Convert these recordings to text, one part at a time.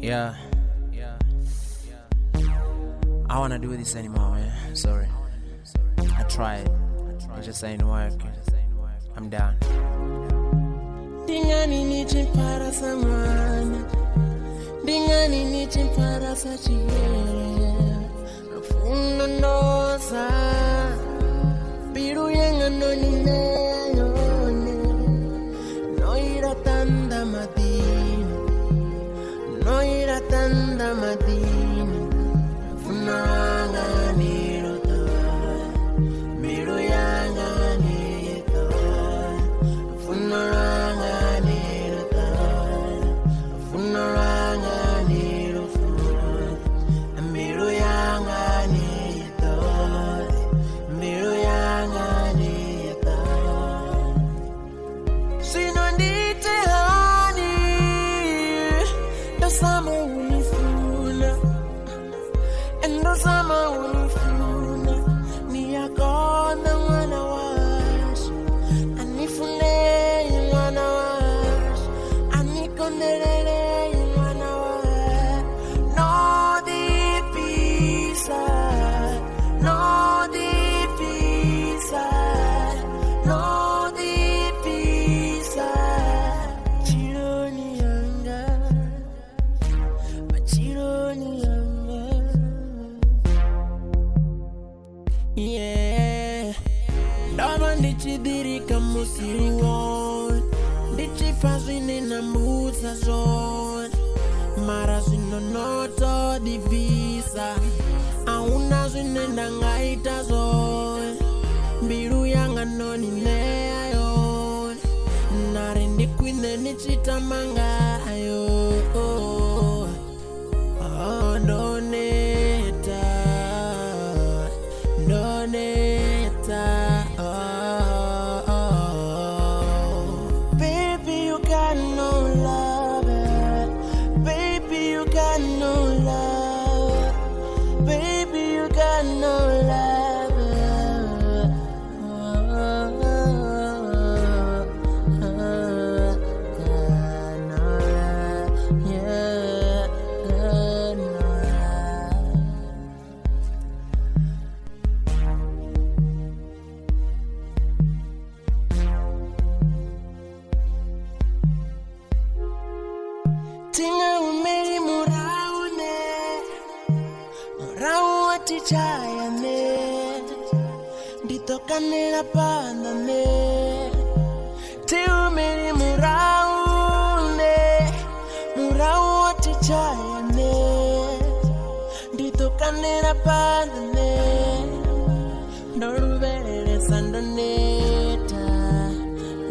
Yeah. I wanna do this anymore, man. Sorry. I tried. It just ain't working. I'm done. Dingani nichi para samana, dingani nichi para sachiye. Rufuno nosa, biru yenga no ni neyone. No ira tanda madini, no ira tanda madini. Funanga niruta, biru yanga nito. Funanga niruta, funanga niruta. Biru yanga nito, biru yanga nito. Sinondite hani, dosama unifuna. Endo sama unifuna, niyakona mwana wash. Anifune mwana wash, anikonderere mwana wash. No dipisa, no dipisa, no dipisa. Chironi yanga, chironi yanga. Yeah, Dama ndichidirika musiruon, ndichifazine na mbuza zon. Mara zinonoto divisa, auna zinenda ngaita zon. Biru yanga noni nea yon, narindi kwine nichitamanga ayo. Doneta, baby, you got no love. Baby, you got no love. Baby, you got no love. Got no love. Yeah, got no love. Tinga umeri muraune, murau atichaya ne, ditokane la panda ne. Tinga umeri muraune, murau atichaya ne, ditokane la panda ne. Dorubere sandoneta,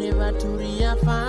levaturia fa.